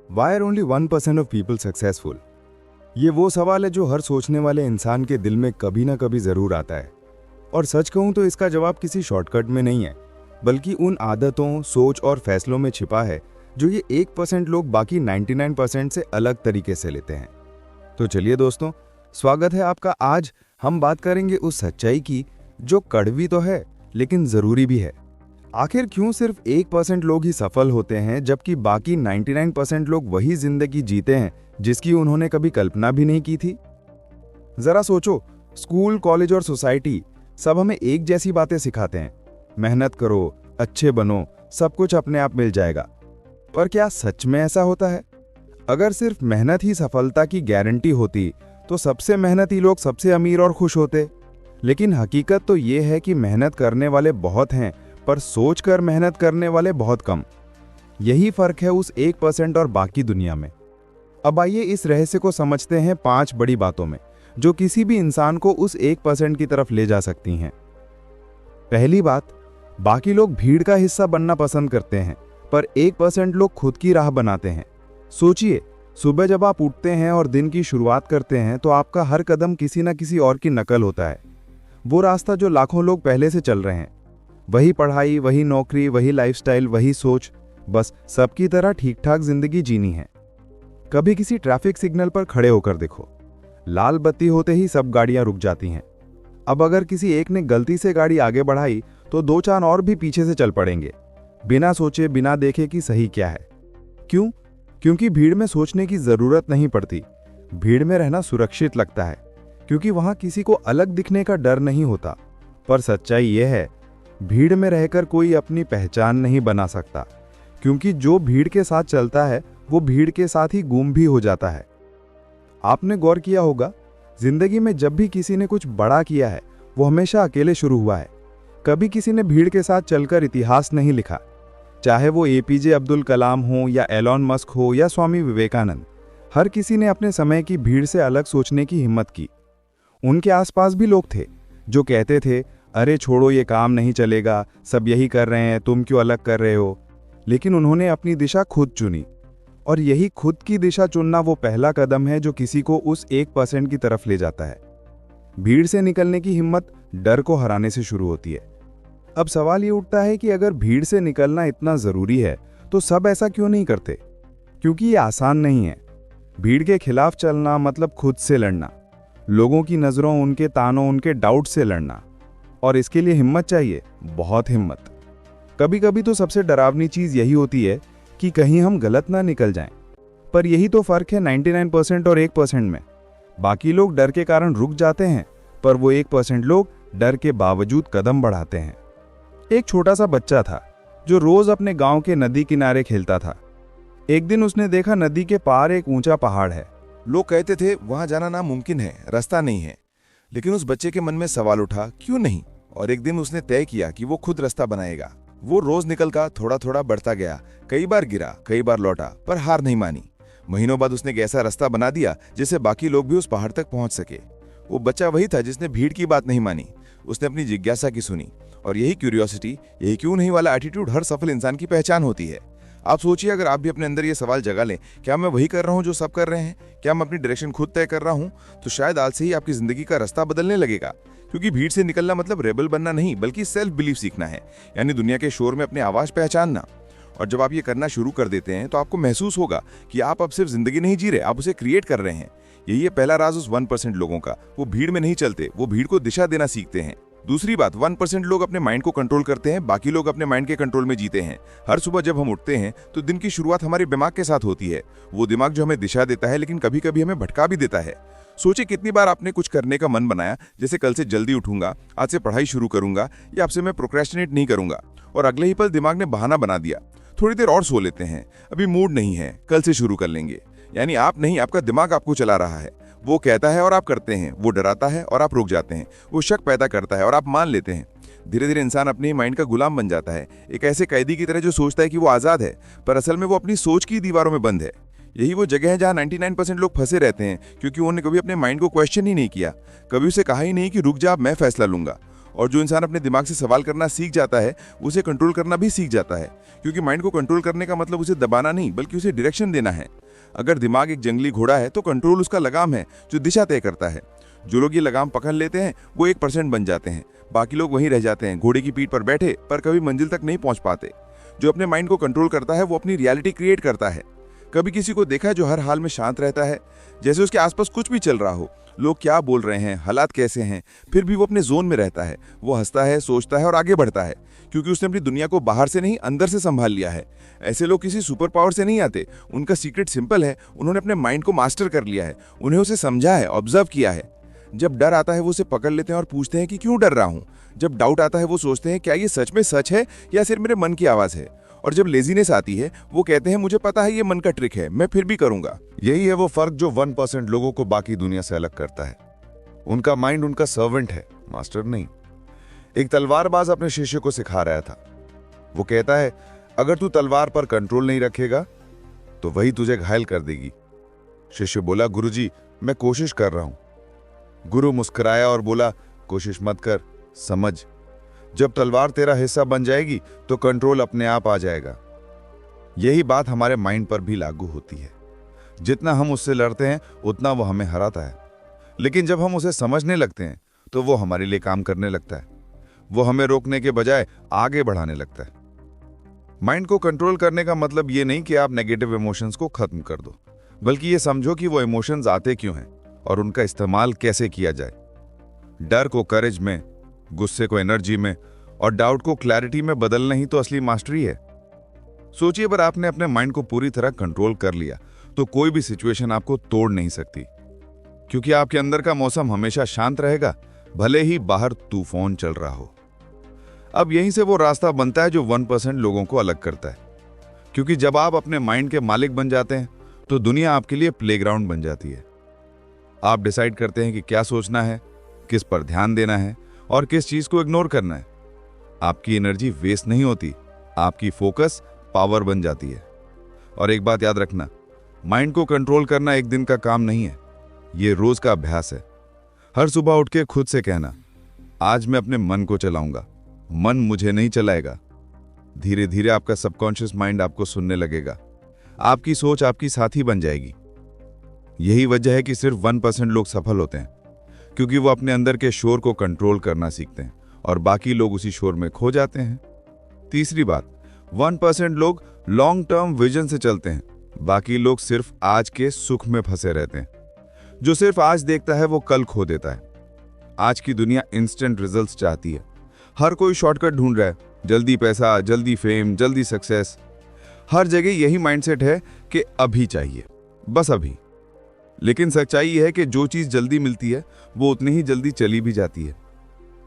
Why are only 1% of people successful? ये वो सवाल है जो हर सोचने वाले इंसान के दिल में कभी ना कभी जरूर आता है। और सच कहूं तो इसका जवाब किसी शॉर्टकट में नहीं है, बल्कि उन आदतों, सोच और फैसलों में छिपा है जो ये 1% लोग बाकी 99% से अलग तरीके से लेते हैं। तो चलिए दोस्तों, स्वागत है आपका। आज हम बात करेंगे उस सच्चाई की जो कड़वी तो है लेकिन जरूरी भी है। आखिर क्यों सिर्फ 1% लोग ही सफल होते हैं जबकि बाकी 99% लोग वही जिंदगी जीते हैं जिसकी उन्होंने कभी कल्पना भी नहीं की थी? जरा सोचो, स्कूल, कॉलेज और सोसाइटी सब हमें एक जैसी बातें सिखाते हैं। मेहनत करो, अच्छे बनो, सब कुछ अपने आप मिल जाएगा। पर क्या सच में ऐसा होता है? अगर सिर्फ मेहनत ही सफलता की गारंटी होती तो सबसे मेहनती लोग सबसे अमीर और खुश होते। लेकिन हकीकत तो ये है कि मेहनत करने वाले बहुत हैं पर सोचकर मेहनत करने वाले बहुत कम। यही फर्क है उस 1% और बाकी दुनिया में। अब आइए इस रहस्य को समझते हैं 5 बड़ी बातों में जो किसी भी इंसान को उस 1% की तरफ ले जा सकती हैं। पहली बात, बाकी लोग भीड़ का हिस्सा बनना पसंद करते हैं पर 1% लोग खुद की राह बनाते हैं। सोचिए, सुबह जब आप उठते हैं और दिन की शुरुआत करते हैं तो आपका हर कदम किसी न किसी और की नकल होता है। वो रास्ता जो लाखों लोग पहले से चल रहे हैं, वही पढ़ाई, वही नौकरी, वही लाइफस्टाइल, वही सोच, बस सबकी तरह ठीक ठाक जिंदगी जीनी है। कभी किसी ट्रैफिक सिग्नल पर खड़े होकर देखो, लाल बत्ती होते ही सब गाड़ियां रुक जाती हैं। अब अगर किसी एक ने गलती से गाड़ी आगे बढ़ाई तो 2-4 और भी पीछे से चल पड़ेंगे, बिना सोचे, बिना देखे कि सही क्या है। क्यों? क्योंकि भीड़ में सोचने की जरूरत नहीं पड़ती। भीड़ में रहना सुरक्षित लगता है क्योंकि वहां किसी को अलग दिखने का डर नहीं होता। पर सच्चाई यह है, भीड़ में रहकर कोई अपनी पहचान नहीं बना सकता, क्योंकि जो भीड़ के साथ चलता है वो भीड़ के साथ ही गुम भी हो जाता है। आपने गौर किया होगा, जिंदगी में जब भी किसी ने कुछ बड़ा किया है वो हमेशा अकेले शुरू हुआ है। कभी किसी ने भीड़ के साथ चलकर इतिहास नहीं लिखा। चाहे वो एपीजे अब्दुल कलाम हो या एलॉन मस्क हो या स्वामी विवेकानंद, हर किसी ने अपने समय की भीड़ से अलग सोचने की हिम्मत की। उनके आसपास भी लोग थे जो कहते थे, अरे छोड़ो, ये काम नहीं चलेगा, सब यही कर रहे हैं, तुम क्यों अलग कर रहे हो। लेकिन उन्होंने अपनी दिशा खुद चुनी, और यही खुद की दिशा चुनना वो पहला कदम है जो किसी को उस 1% की तरफ ले जाता है। भीड़ से निकलने की हिम्मत डर को हराने से शुरू होती है। अब सवाल ये उठता है कि अगर भीड़ से निकलना इतना जरूरी है तो सब ऐसा क्यों नहीं करते? क्योंकि ये आसान नहीं है। भीड़ के खिलाफ चलना मतलब खुद से लड़ना, लोगों की नजरों, उनके तानों, उनके डाउट से लड़ना। और इसके लिए हिम्मत चाहिए, बहुत हिम्मत। कभी कभी तो सबसे डरावनी चीज यही होती है कि कहीं हम गलत ना निकल जाएं। पर यही तो फर्क है 99% और 1% में। बाकी लोग डर के कारण रुक जाते हैं पर वो 1% लोग डर के बावजूद कदम बढ़ाते हैं। एक छोटा सा बच्चा था जो रोज अपने गांव के नदी किनारे खेलता था। एक दिन उसने देखा नदी के पार एक ऊंचा पहाड़ है। लोग कहते थे वहां जाना नामुमकिन है, रास्ता नहीं है। लेकिन उस बच्चे के मन में सवाल उठा, क्यों नहीं? और एक दिन उसने तय किया कि वो खुद रास्ता बनाएगा। वो रोज निकलकर थोड़ा थोड़ा बढ़ता गया, कई बार गिरा, कई बार लौटा, पर हार नहीं मानी। महीनों बाद उसने एक ऐसा रास्ता बना दिया जिससे बाकी लोग भी उस पहाड़ तक पहुंच सके। वो बच्चा वही था जिसने भीड़ की बात नहीं मानी, उसने अपनी जिज्ञासा की सुनी। और यही क्यूरियोसिटी, यही क्यों नहीं वाला एटीट्यूड हर सफल इंसान की पहचान होती है। आप सोचिए, अगर आप भी अपने अंदर ये सवाल जगा लें, क्या मैं वही कर रहा हूं जो सब कर रहे हैं? क्या मैं अपनी डायरेक्शन खुद तय कर रहा हूं? तो शायद आज से ही आपकी जिंदगी का रास्ता बदलने लगेगा। क्योंकि भीड़ से निकलना मतलब रेबल बनना नहीं, बल्कि सेल्फ बिलीफ सीखना है, यानी दुनिया के शोर में अपनी आवाज पहचानना। और जब आप ये करना शुरू कर देते हैं तो आपको महसूस होगा कि आप अब सिर्फ जिंदगी नहीं जी रहे, आप उसे क्रिएट कर रहे हैं। यही है पहला राज उस 1% लोगों का। वो भीड़ में नहीं चलते, वो भीड़ को दिशा देना सीखते हैं। दूसरी बात, 1% लोग अपने माइंड को कंट्रोल करते हैं, बाकी लोग अपने माइंड के कंट्रोल में जीते हैं। हर सुबह जब हम उठते हैं तो दिन की शुरुआत हमारे दिमाग के साथ होती है। वो दिमाग जो हमें दिशा देता है लेकिन कभी कभी हमें भटका भी देता है। सोचिए, कितनी बार आपने कुछ करने का मन बनाया, जैसे कल से जल्दी उठूंगा, आज से पढ़ाई शुरू करूंगा, या आपसे मैं प्रोक्रेस्टिनेट नहीं करूंगा, और अगले ही पल दिमाग ने बहाना बना दिया, थोड़ी देर और सो लेते हैं, अभी मूड नहीं है, कल से शुरू कर लेंगे। यानी आप नहीं, आपका दिमाग आपको चला रहा है। वो कहता है और आप करते हैं, वो डराता है और आप रुक जाते हैं, वो शक पैदा करता है और आप मान लेते हैं। धीरे धीरे इंसान अपने माइंड का गुलाम बन जाता है, एक ऐसे कैदी की तरह जो सोचता है कि वो आजाद है, पर असल में वो अपनी सोच की दीवारों में बंद है। यही वो जगह है जहां 99% लोग फंसे रहते हैं, क्योंकि उन्होंने कभी अपने माइंड को क्वेश्चन ही नहीं किया, कभी उसे कहा ही नहीं कि रुक जा, मैं फैसला लूंगा। और जो इंसान अपने दिमाग से सवाल करना सीख जाता है, उसे कंट्रोल करना भी सीख जाता है, क्योंकि माइंड को कंट्रोल करने का मतलब उसे दबाना नहीं, बल्कि उसे डायरेक्शन देना है। अगर दिमाग एक जंगली घोड़ा है तो कंट्रोल उसका लगाम है जो दिशा तय करता है। जो लोग ये लगाम पकड़ लेते हैं वो 1% बन जाते हैं, बाकी लोग वहीं रह जाते हैं, घोड़े की पीठ पर बैठे पर कभी मंजिल तक नहीं पहुंच पाते। जो अपने माइंड को कंट्रोल करता है वो अपनी रियलिटी क्रिएट करता है। कभी किसी को देखा है जो हर हाल में शांत रहता है, जैसे उसके आसपास कुछ भी चल रहा हो, लोग क्या बोल रहे हैं, हालात कैसे हैं, फिर भी वो अपने जोन में रहता है। वो हंसता है, सोचता है और आगे बढ़ता है, क्योंकि उसने अपनी दुनिया को बाहर से नहीं अंदर से संभाल लिया है। ऐसे लोग किसी सुपर पावर से नहीं आते, उनका सीक्रेट सिंपल है, उन्होंने अपने माइंड को मास्टर कर लिया है, उन्हें उसे समझा है, ऑब्जर्व किया है। जब डर आता है वो उसे पकड़ लेते हैं और पूछते हैं कि क्यों डर रहा हूं। जब डाउट आता है वो सोचते हैं क्या ये सच में सच है या सिर्फ मेरे मन की आवाज है। और जब लेजीनेस आती है वो कहते हैं मुझे पता है ये मन का ट्रिक है, मैं फिर भी करूंगा। यही है वो फर्क जो 1% लोगों को बाकी दुनिया से अलग करता है। उनका माइंड उनका सर्वेंट है, मास्टर नहीं। एक तलवारबाज अपने शिष्य को सिखा रहा था। वो कहता है अगर तू तलवार पर कंट्रोल नहीं रखेगा तो वही तुझे घायल कर देगी। शिष्य बोला गुरुजी मैं कोशिश कर रहा हूं। गुरु मुस्कुराया और बोला कोशिश मत कर, समझ। जब तलवार तेरा हिस्सा बन जाएगी तो कंट्रोल अपने आप आ जाएगा। यही बात हमारे माइंड पर भी लागू होती है। जितना हम उससे लड़ते हैं उतना वो हमें हराता है, लेकिन जब हम उसे समझने लगते हैं तो वो हमारे लिए काम करने लगता है। वो हमें रोकने के बजाय आगे बढ़ाने लगता है। माइंड को कंट्रोल करने का मतलब ये नहीं कि आप नेगेटिव इमोशंस को खत्म कर दो, बल्कि ये समझो कि वो इमोशंस आते क्यों हैं और उनका इस्तेमाल कैसे किया जाए। डर को करेज में, गुस्से को एनर्जी में और डाउट को क्लैरिटी में बदलना ही तो असली मास्टरी है। सोचिए अगर आपने अपने माइंड को पूरी तरह कंट्रोल कर लिया तो कोई भी सिचुएशन आपको तोड़ नहीं सकती, क्योंकि आपके अंदर का मौसम हमेशा शांत रहेगा, भले ही बाहर तूफान चल रहा हो। अब यहीं से वो रास्ता बनता है जो 1% लोगों को अलग करता है, क्योंकि जब आप अपने माइंड के मालिक बन जाते हैं तो दुनिया आपके लिए प्लेग्राउंड बन जाती है। आप डिसाइड करते हैं कि क्या सोचना है, किस पर ध्यान देना है और किस चीज को इग्नोर करना है। आपकी एनर्जी वेस्ट नहीं होती, आपकी फोकस पावर बन जाती है। और एक बात याद रखना, माइंड को कंट्रोल करना एक दिन का काम नहीं है, ये रोज का अभ्यास है। हर सुबह उठ के खुद से कहना आज मैं अपने मन को चलाऊंगा, मन मुझे नहीं चलाएगा। धीरे धीरे आपका सबकॉन्शियस माइंड आपको सुनने लगेगा, आपकी सोच आपकी साथी बन जाएगी। यही वजह है कि सिर्फ 1% लोग सफल होते हैं, क्योंकि वो अपने अंदर के शोर को कंट्रोल करना सीखते हैं और बाकी लोग उसी शोर में खो जाते हैं। तीसरी बात, 1% लोग लॉन्ग टर्म विजन से चलते हैं, बाकी लोग सिर्फ आज के सुख में फंसे रहते हैं। जो सिर्फ आज देखता है वो कल खो देता है। आज की दुनिया इंस्टेंट रिजल्ट्स चाहती है, हर कोई शॉर्टकट ढूंढ रहा है, जल्दी पैसा, जल्दी फेम, जल्दी सक्सेस। हर जगह यही माइंडसेट है कि अभी चाहिए, बस अभी। लेकिन सच्चाई यह है कि जो चीज जल्दी मिलती है वो उतनी ही जल्दी चली भी जाती है।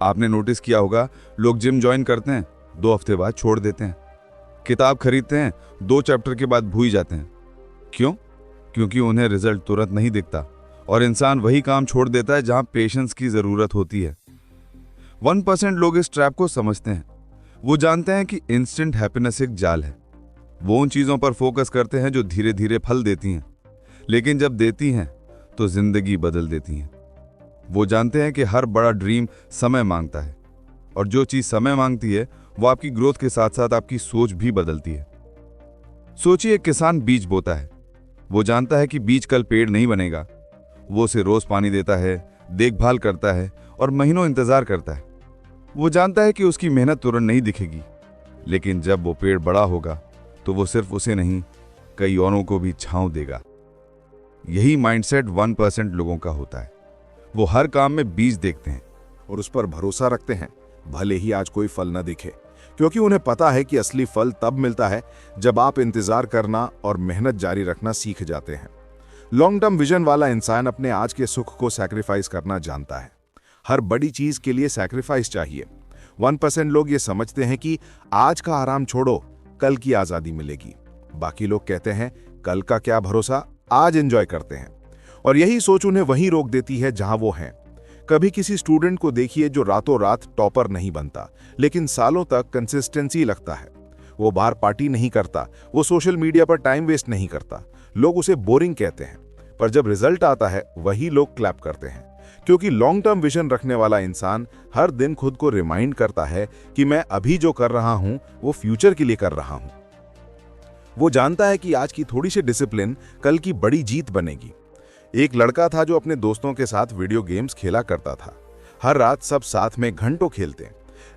आपने नोटिस किया होगा, लोग जिम ज्वाइन करते हैं, 2 हफ्ते बाद छोड़ देते हैं। किताब खरीदते हैं, 2 चैप्टर के बाद भूल जाते हैं। क्यों? क्योंकि उन्हें रिजल्ट तुरंत नहीं दिखता और इंसान वही काम छोड़ देता है जहां पेशेंस की जरूरत होती है। 1% लोग इस ट्रैप को समझते हैं। वो जानते हैं कि इंस्टेंट हैप्पीनेस एक जाल है। वो उन चीजों पर फोकस करते हैं जो धीरे धीरे फल देती हैं, लेकिन जब देती हैं तो जिंदगी बदल देती हैं। वो जानते हैं कि हर बड़ा ड्रीम समय मांगता है, और जो चीज समय मांगती है वो आपकी ग्रोथ के साथ साथ आपकी सोच भी बदलती है। सोचिए, एक किसान बीज बोता है। वो जानता है कि बीज कल पेड़ नहीं बनेगा। वो उसे रोज पानी देता है, देखभाल करता है और महीनों इंतजार करता है। वो जानता है कि उसकी मेहनत तुरंत नहीं दिखेगी, लेकिन जब वो पेड़ बड़ा होगा तो वो सिर्फ उसे नहीं, कई औरों को भी छांव देगा। यही माइंडसेट 1% लोगों का होता है। वो हर काम में बीज देखते हैं और उस पर भरोसा रखते हैं, भले ही आज कोई फल न दिखे, क्योंकि उन्हें पता है कि असली फल तब मिलता है जब आप इंतजार करना और मेहनत जारी रखना सीख जाते हैं। लॉन्ग टर्म विजन वाला इंसान अपने आज के सुख को सैक्रिफाइस करना जानता है। हर बड़ी चीज के लिए सैक्रिफाइस चाहिए। 1% लोग ये समझते हैं कि आज का आराम छोड़ो, कल की आजादी मिलेगी। बाकी लोग कहते हैं कल का क्या भरोसा, आज एंजॉय करते हैं। और यही सोच उन्हें वहीं रोक देती है जहां वो हैं। कभी किसी स्टूडेंट को देखिए जो रातों रात टॉपर नहीं बनता, लेकिन सालों तक कंसिस्टेंसी लगता है। वो बाहर पार्टी नहीं करता, वो सोशल मीडिया पर टाइम वेस्ट नहीं करता। लोग उसे बोरिंग कहते हैं, पर जब रिजल्ट आता है वही लोग क्लैप करते हैं, क्योंकि लॉन्ग टर्म विजन रखने वाला इंसान हर दिन खुद को रिमाइंड करता है कि मैं अभी जो कर रहा हूं वो फ्यूचर के लिए कर रहा हूं। वो जानता है कि आज की थोड़ी सी डिसिप्लिन कल की बड़ी जीत बनेगी। एक लड़का था जो अपने दोस्तों के साथ वीडियो गेम्स खेला करता था। हर रात सब साथ में घंटों खेलते,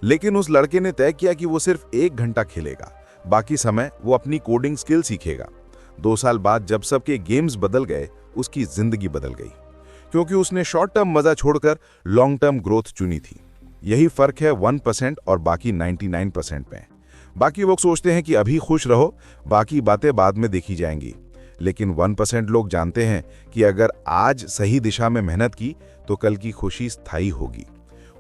लेकिन उस लड़के ने तय किया कि वो सिर्फ 1 घंटा खेलेगा, बाकी समय वो अपनी कोडिंग स्किल सीखेगा। 2 साल बाद जब सबके गेम्स बदल गए, उसकी जिंदगी बदल गई, क्योंकि उसने शॉर्ट टर्म मजा छोड़कर लॉन्ग टर्म ग्रोथ चुनी थी। यही फर्क है 1% और बाकी 99% में। बाकी लोग सोचते हैं कि अभी खुश रहो, बाकी बातें बाद में देखी जाएंगी, लेकिन 1% लोग जानते हैं कि अगर आज सही दिशा में मेहनत की तो कल की खुशी स्थायी होगी।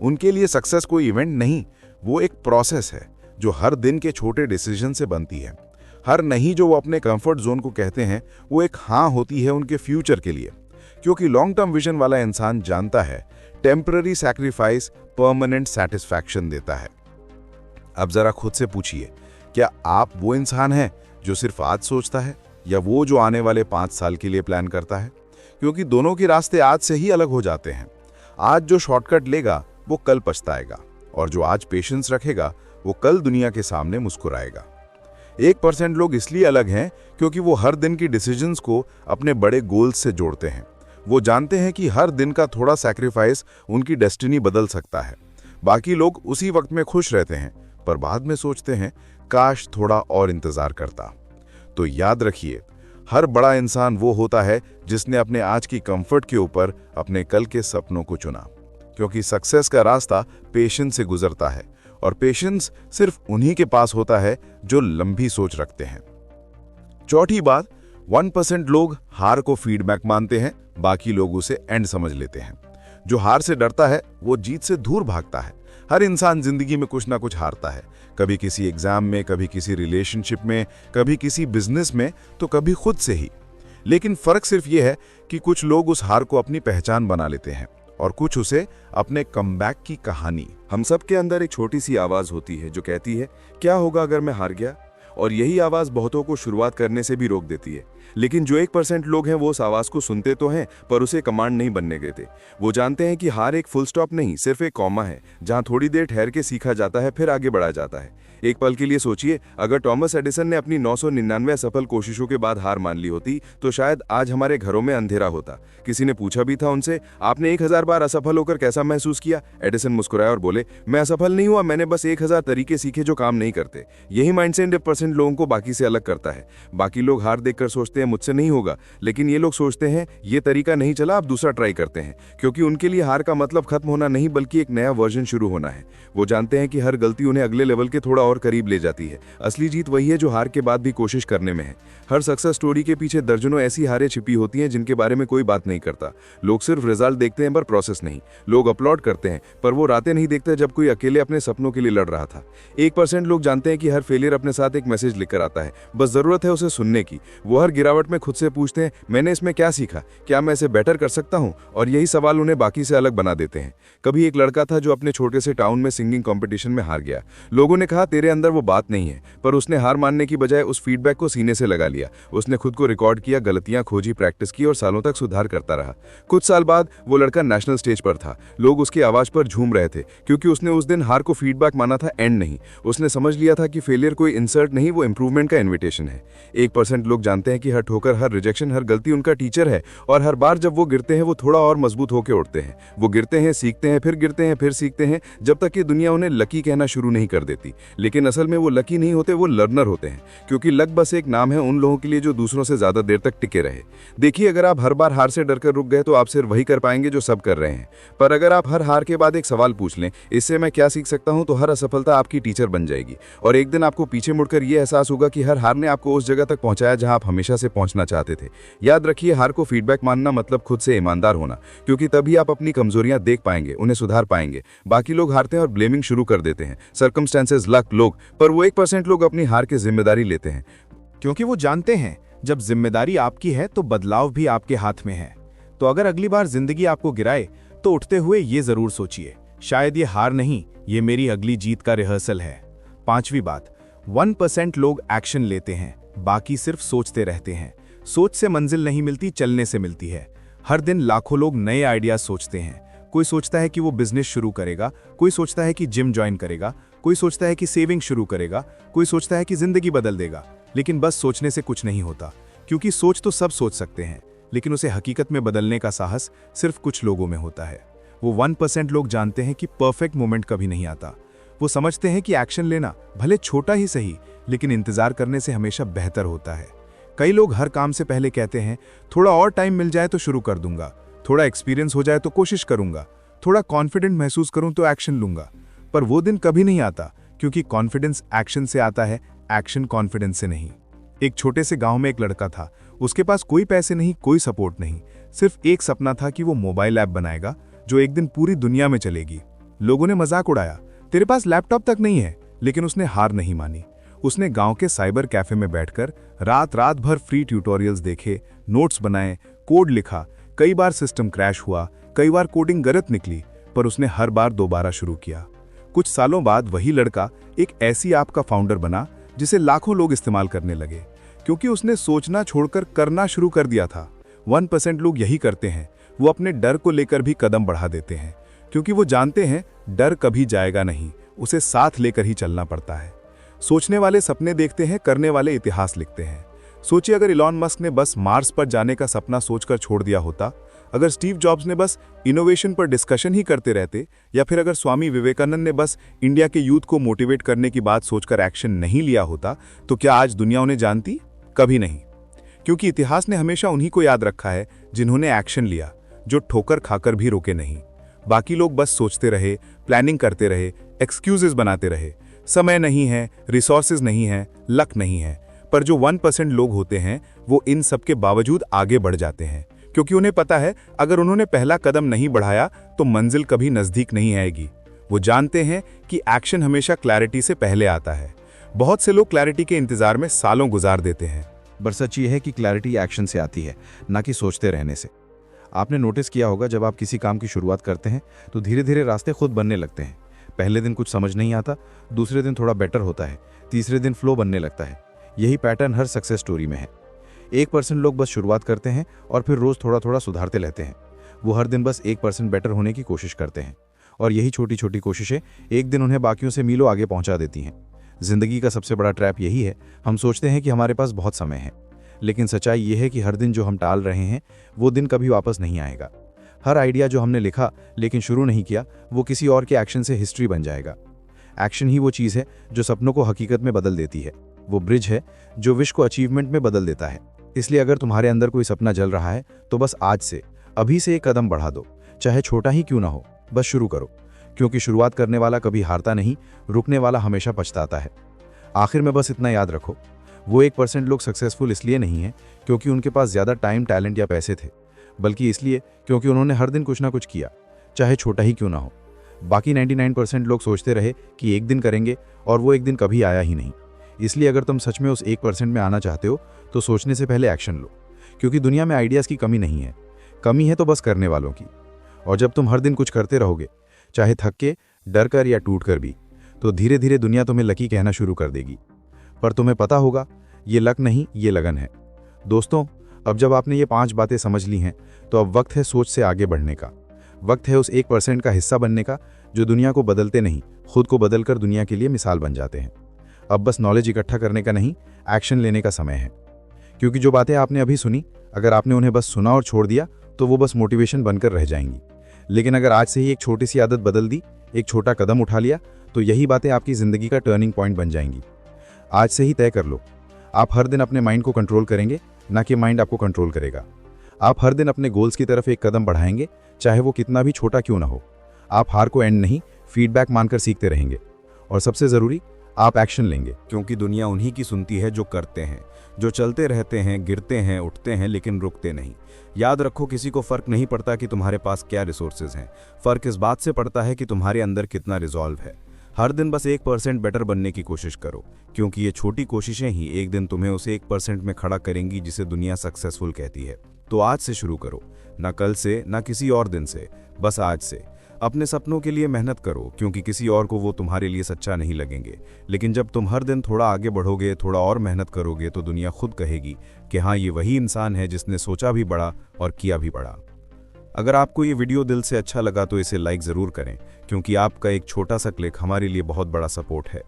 उनके लिए सक्सेस कोई इवेंट नहीं, वो एक प्रोसेस है जो हर दिन के छोटे डिसीजन से बनती है। हर नहीं जो वो अपने कंफर्ट जोन को कहते हैं, वो एक हाँ होती है उनके फ्यूचर के लिए, क्योंकि लॉन्ग टर्म विजन वाला इंसान जानता है टेम्पररी सैक्रिफाइस परमानेंट सेटिस्फैक्शन देता है। अब जरा खुद से पूछिए, क्या आप वो इंसान हैं जो सिर्फ आज सोचता है, या वो जो आने वाले 5 साल के लिए प्लान करता है? क्योंकि दोनों के रास्ते आज से ही अलग हो जाते हैं। आज जो शॉर्टकट लेगा वो कल पछताएगा, और जो आज पेशेंस रखेगा वो कल दुनिया के सामने मुस्कुराएगा। 1% लोग इसलिए अलग हैं क्योंकि वो हर दिन की डिसीजंस को अपने बड़े गोल्स से जोड़ते हैं। वो जानते हैं कि हर दिन का थोड़ा सैक्रिफाइस उनकी डेस्टिनी बदल सकता है। बाकी लोग उसी वक्त में खुश रहते हैं, पर बाद में सोचते हैं काश थोड़ा और इंतजार करता। तो याद रखिए, हर बड़ा इंसान वो होता है जिसने अपने आज की कंफर्ट के ऊपर अपने कल के सपनों को चुना, क्योंकि सक्सेस का रास्ता पेशेंस से गुजरता है, और पेशेंस सिर्फ उन्हीं के पास होता है जो लंबी सोच रखते हैं। चौथी बात, 1% लोग हार को फीडबैक मानते हैं, बाकी लोग उसे एंड समझ लेते हैं। जो हार से डरता है वो जीत से दूर भागता है। हर इंसान जिंदगी में कुछ ना कुछ हारता है, कभी किसी एग्जाम में, कभी किसी रिलेशनशिप में, कभी किसी बिजनेस में, तो कभी खुद से ही। लेकिन फर्क सिर्फ ये है कि कुछ लोग उस हार को अपनी पहचान बना लेते हैं और कुछ उसे अपने कमबैक की कहानी। हम सब के अंदर एक छोटी सी आवाज होती है जो कहती है क्या होगा अगर मैं हार गया, और यही आवाज बहुतों को शुरुआत करने से भी रोक देती है। लेकिन जो 1% लोग हैं वो उस आवाज को सुनते तो हैं, पर उसे कमांड नहीं बनने देते। वो जानते हैं कि हार एक फुल स्टॉप नहीं, सिर्फ एक कॉमा है जहां थोड़ी देर ठहर के सीखा जाता है, फिर आगे बढ़ा जाता है। एक पल के लिए सोचिए, अगर टॉमस एडिसन ने अपनी 999 असफल कोशिशों के बाद हार मान ली होती तो शायद आज हमारे घरों में अंधेरा होता। किसी ने पूछा भी था उनसे, आपने 1000 बार असफल होकर कैसा महसूस किया? एडिसन मुस्कुराया और बोले, मैं असफल नहीं हुआ, मैंने बस 1000 तरीके सीखे जो काम नहीं करते। यही माइंडसेट 1% लोगों को बाकी से अलग करता है। बाकी लोग हार देखकर सोचते हैं मुझसे नहीं होगा, लेकिन ये लोग सोचते हैं ये तरीका नहीं चला, अब दूसरा ट्राई करते हैं, क्योंकि उनके लिए हार का मतलब खत्म होना नहीं बल्कि एक नया वर्जन शुरू होना है। वो जानते हैं कि हर गलती उन्हें अगले लेवल के थोड़ा और करीब ले जाती है। असली जीत वही है जो हार के बाद भी कोशिश करने में है। हर सक्सेस स्टोरी के पीछे दर्जनों ऐसी हारें छिपी होती हैं जिनके बारे में कोई बात नहीं करता। लोग सिर्फ रिजल्ट देखते हैं पर प्रोसेस नहीं। लोग अपलोड करते हैं पर वो रातें नहीं देखते जब कोई अकेले अपने सपनों के लिए लड़ रहा था। 1% लोग जानते हैं कि हर फेलियर अपने साथ एक मैसेज लिखकर आता है, बस जरूरत है उसे सुनने की। वो हर गिरावट में खुद से पूछते हैं, मैंने इसमें क्या सीखा, क्या मैं इसे बेटर कर सकता हूँ? और यही सवाल उन्हें बाकी से अलग बना देते हैं। कभी एक लड़का था जो अपने छोटे से टाउन में सिंगिंग कंपटीशन में हार गया। लोगों ने कहा तेरे अंदर वो बात नहीं है, पर उसने हार मानने की बजाय उस फीडबैक को सीने से लगा लिया। उसने खुद को रिकॉर्ड किया, गलतियां खोजी, प्रैक्टिस की और सालों तक सुधार करता रहा। कुछ साल बाद वो लड़का नेशनल स्टेज पर था। लोग उसकी आवाज पर झूम रहे थे क्योंकि उसने उस दिन हार को फीडबैक माना था, एंड नहीं। उसने समझ लिया था कि फेलियर कोई इंसर्ट नहीं, वो इंप्रूवमेंट का इन्विटेशन है। 1% लोग जानते हैं कि हर ठोकर, हर रिजेक्शन, हर गलती उनका टीचर है, और हर बार जब वो गिरते हैं वो थोड़ा और मजबूत होकर उठते हैं। वो गिरते हैं, सीखते हैं, फिर गिरते हैं, फिर सीखते हैं, जब तक कि दुनिया उन्हें लकी कहना शुरू नहीं कर देती। लेकिन असल में वो लकी नहीं होते, वो लर्नर होते हैं, क्योंकि लक बस एक नाम है उन लोगों के लिए जो दूसरों से ज्यादा देर तक टिके रहे। देखिए, अगर आप हर बार हार से डरकर रुक गए तो आप सिर्फ वही कर पाएंगे जो सब कर रहे हैं। पर अगर आप हर हार के बाद एक सवाल पूछ लें, इससे मैं क्या सीख सकता हूं, तो हर असफलता आपकी टीचर बन जाएगी। और एक दिन आपको पीछे मुड़कर यह एहसास होगा कि हर हार ने आपको उस जगह तक पहुंचाया जहां आप हमेशा से पहुंचना चाहते थे। याद रखिए, हार को फीडबैक मानना मतलब खुद से ईमानदार होना, क्योंकि तभी आप अपनी कमजोरियां देख पाएंगे, उन्हें सुधार पाएंगे। बाकी लोग हारते हैं और ब्लेमिंग शुरू कर देते हैं, सर्कमस्टेंसेस, लक, लोग, पर वो 1% लोग अपनी हार की जिम्मेदारी लेते हैं, क्योंकि वो जानते हैं जब जिम्मेदारी आपकी है तो बदलाव भी आपके हाथ में है। तो अगर अगली बार जिंदगी आपको गिराए तो उठते हुए ये जरूर सोचिए, शायद ये हार नहीं, ये मेरी अगली जीत का रिहर्सल है। 5वीं बात, 1% लोग एक्शन लेते हैं, बाकी सिर्फ सोचते रहते हैं। सोच से मंजिल नहीं मिलती, चलने से मिलती है। हर दिन लाखों लोग नए आइडियाज सोचते हैं। कोई सोचता है कि वो बिजनेस शुरू करेगा, कोई सोचता है कि जिम ज्वाइन करेगा, कोई सोचता है कि सेविंग शुरू करेगा, कोई सोचता है कि जिंदगी बदल देगा। लेकिन बस सोचने से कुछ नहीं होता, क्योंकि सोच तो सब सोच सकते हैं, लेकिन उसे हकीकत में बदलने का साहस सिर्फ कुछ लोगों में होता है। वो 1% लोग जानते हैं कि परफेक्ट मोमेंट कभी नहीं आता। वो समझते हैं कि एक्शन लेना भले छोटा ही सही, लेकिन इंतजार करने से हमेशा बेहतर होता है। कई लोग हर काम से पहले कहते हैं, थोड़ा और टाइम मिल जाए तो शुरू कर दूंगा, थोड़ा एक्सपीरियंस हो जाए तो कोशिश करूंगा, थोड़ा कॉन्फिडेंट महसूस करूं तो एक्शन लूंगा। पर वो दिन कभी नहीं आता, क्योंकि कॉन्फिडेंस एक्शन से आता है, एक्शन कॉन्फिडेंस से नहीं। एक छोटे से गांव में एक लड़का था। उसके पास कोई पैसे नहीं, कोई सपोर्ट नहीं, सिर्फ एक सपना था कि वो मोबाइल ऐप बनाएगा जो एक दिन पूरी दुनिया में चलेगी। लोगों ने मजाक उड़ाया, तेरे पास लैपटॉप तक नहीं है, लेकिन उसने हार नहीं मानी। उसने गांव के साइबर कैफे में बैठकर रात भर फ्री ट्यूटोरियल्स देखे, नोट्स बनाए, कोड लिखा। कई बार सिस्टम क्रैश हुआ, कई बार कोडिंग गलत निकली, पर उसने हर बार दोबारा शुरू किया। कुछ सालों बाद वही लड़का एक ऐसी ऐप का फाउंडर बना जिसे लाखों लोग इस्तेमाल करने लगे, क्योंकि उसने सोचना छोड़कर करना शुरू कर दिया था। 1% लोग यही करते हैं, वो अपने डर को लेकर भी कदम बढ़ा देते हैं, क्योंकि वो जानते हैं डर कभी जाएगा नहीं, उसे साथ लेकर ही चलना पड़ता है। सोचने वाले सपने देखते हैं, करने वाले इतिहास लिखते हैं। सोचिए, अगर इलॉन मस्क ने बस मार्स पर जाने का सपना सोचकर छोड़ दिया होता, अगर स्टीव जॉब्स ने बस इनोवेशन पर डिस्कशन ही करते रहते, या फिर अगर स्वामी विवेकानंद ने बस इंडिया के यूथ को मोटिवेट करने की बात सोचकर एक्शन नहीं लिया होता, तो क्या आज दुनिया उन्हें जानती? कभी नहीं। क्योंकि इतिहास ने हमेशा उन्हीं को याद रखा है जिन्होंने एक्शन लिया, जो ठोकर खाकर भी रुके नहीं। बाकी लोग बस सोचते रहे, प्लानिंग करते रहे, एक्सक्यूजेस बनाते रहे। समय नहीं है, रिसोर्सेज नहीं है, लक नहीं है। पर जो 1% लोग होते हैं, वो इन सब के बावजूद आगे बढ़ जाते हैं, क्योंकि उन्हें पता है अगर उन्होंने पहला कदम नहीं बढ़ाया तो मंजिल कभी नजदीक नहीं आएगी। वो जानते हैं कि एक्शन हमेशा क्लैरिटी से पहले आता है। बहुत से लोग क्लैरिटी के इंतजार में सालों गुजार देते हैं। पर सच ये है कि क्लैरिटी एक्शन से आती है, ना कि सोचते रहने से। आपने नोटिस किया होगा, जब आप किसी काम की शुरुआत करते हैं तो धीरे धीरे रास्ते खुद बनने लगते हैं। पहले दिन कुछ समझ नहीं आता, दूसरे दिन थोड़ा बेटर होता है, तीसरे दिन फ्लो बनने लगता है। यही पैटर्न हर सक्सेस स्टोरी में है। 1% लोग बस शुरुआत करते हैं और फिर रोज थोड़ा थोड़ा सुधारते रहते हैं। वो हर दिन बस 1% बेटर होने की कोशिश करते हैं, और यही छोटी छोटी कोशिशें एक दिन उन्हें बाकियों से मीलों आगे पहुंचा देती हैं। जिंदगी का सबसे बड़ा ट्रैप यही है, हम सोचते हैं कि हमारे पास बहुत समय है, लेकिन सच्चाई ये है कि हर दिन जो हम टाल रहे हैं वो दिन कभी वापस नहीं आएगा। हर आइडिया जो हमने लिखा लेकिन शुरू नहीं किया, वो किसी और के एक्शन से हिस्ट्री बन जाएगा। एक्शन ही वो चीज़ है जो सपनों को हकीकत में बदल देती है। वो ब्रिज है जो विश को अचीवमेंट में बदल देता है। इसलिए अगर तुम्हारे अंदर कोई सपना जल रहा है तो बस आज से, अभी से एक कदम बढ़ा दो, चाहे छोटा ही क्यों ना हो, बस शुरू करो। क्योंकि शुरुआत करने वाला कभी हारता नहीं, रुकने वाला हमेशा पछताता है। आखिर में बस इतना याद रखो, वो 1% लोग सक्सेसफुल इसलिए नहीं है क्योंकि उनके पास ज़्यादा टाइम, टैलेंट या पैसे थे, बल्कि इसलिए क्योंकि उन्होंने हर दिन कुछ ना कुछ किया, चाहे छोटा ही क्यों ना हो। बाकी 99% लोग सोचते रहे कि एक दिन करेंगे, और वो एक दिन कभी आया ही नहीं। इसलिए अगर तुम सच में उस 1% में आना चाहते हो तो सोचने से पहले एक्शन लो, क्योंकि दुनिया में आइडियाज़ की कमी नहीं है, कमी है तो बस करने वालों की। और जब तुम हर दिन कुछ करते रहोगे, चाहे थक के, डर कर या टूट कर भी, तो धीरे धीरे दुनिया तुम्हें लकी कहना शुरू कर देगी। पर तुम्हें पता होगा, ये लक नहीं, ये लगन है। दोस्तों, अब जब आपने ये 5 बातें समझ ली हैं, तो अब वक्त है सोच से आगे बढ़ने का। वक्त है उस 1% का हिस्सा बनने का जो दुनिया को बदलते नहीं, खुद को बदलकर दुनिया के लिए मिसाल बन जाते हैं। अब बस नॉलेज इकट्ठा करने का नहीं, एक्शन लेने का समय है। क्योंकि जो बातें आपने अभी सुनी, अगर आपने उन्हें बस सुना और छोड़ दिया तो वो बस मोटिवेशन बनकर रह जाएंगी। लेकिन अगर आज से ही एक छोटी सी आदत बदल दी, एक छोटा कदम उठा लिया, तो यही बातें आपकी ज़िंदगी का टर्निंग पॉइंट बन जाएंगी। आज से ही तय कर लो, आप हर दिन अपने माइंड को कंट्रोल करेंगे, ना कि माइंड आपको कंट्रोल करेगा। आप हर दिन अपने गोल्स की तरफ एक कदम बढ़ाएंगे, चाहे वो कितना भी छोटा क्यों ना हो। आप हार को एंड नहीं, फीडबैक मानकर सीखते रहेंगे। और सबसे ज़रूरी, आप एक्शन लेंगे। क्योंकि दुनिया उन्हीं की सुनती है जो करते हैं, जो चलते रहते हैं, गिरते हैं, उठते हैं, लेकिन रुकते नहीं। याद रखो, किसी को फर्क नहीं पड़ता कि तुम्हारे पास क्या रिसोर्सेज हैं, फर्क इस बात से पड़ता है कि तुम्हारे अंदर कितना रिजॉल्व है। हर दिन बस 1% बेटर बनने की कोशिश करो, क्योंकि ये छोटी कोशिशें ही एक दिन तुम्हें उस 1% में खड़ा करेंगी जिसे दुनिया सक्सेसफुल कहती है। तो आज से शुरू करो, ना कल से, ना किसी और दिन से, बस आज से। अपने सपनों के लिए मेहनत करो, क्योंकि किसी और को वो तुम्हारे लिए सच्चा नहीं लगेंगे। लेकिन जब तुम हर दिन थोड़ा आगे बढ़ोगे, थोड़ा और मेहनत करोगे, तो दुनिया खुद कहेगी कि हाँ, ये वही इंसान है जिसने सोचा भी बड़ा और किया भी बड़ा। अगर आपको ये वीडियो दिल से अच्छा लगा तो इसे लाइक ज़रूर करें, क्योंकि आपका एक छोटा सा क्लिक हमारे लिए बहुत बड़ा सपोर्ट है।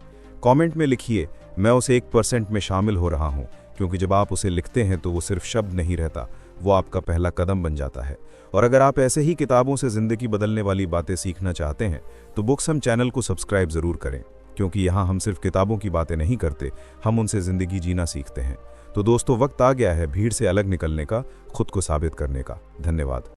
कमेंट में लिखिए, मैं उस 1% में शामिल हो रहा हूँ, क्योंकि जब आप उसे लिखते हैं तो वो सिर्फ शब्द नहीं रहता, वो आपका पहला कदम बन जाता है। और अगर आप ऐसे ही किताबों से ज़िंदगी बदलने वाली बातें सीखना चाहते हैं तो बुक्सम चैनल को सब्सक्राइब ज़रूर करें, क्योंकि यहाँ हम सिर्फ किताबों की बातें नहीं करते, हम उनसे ज़िंदगी जीना सीखते हैं। तो दोस्तों, वक्त आ गया है भीड़ से अलग निकलने का, खुद को साबित करने का। धन्यवाद।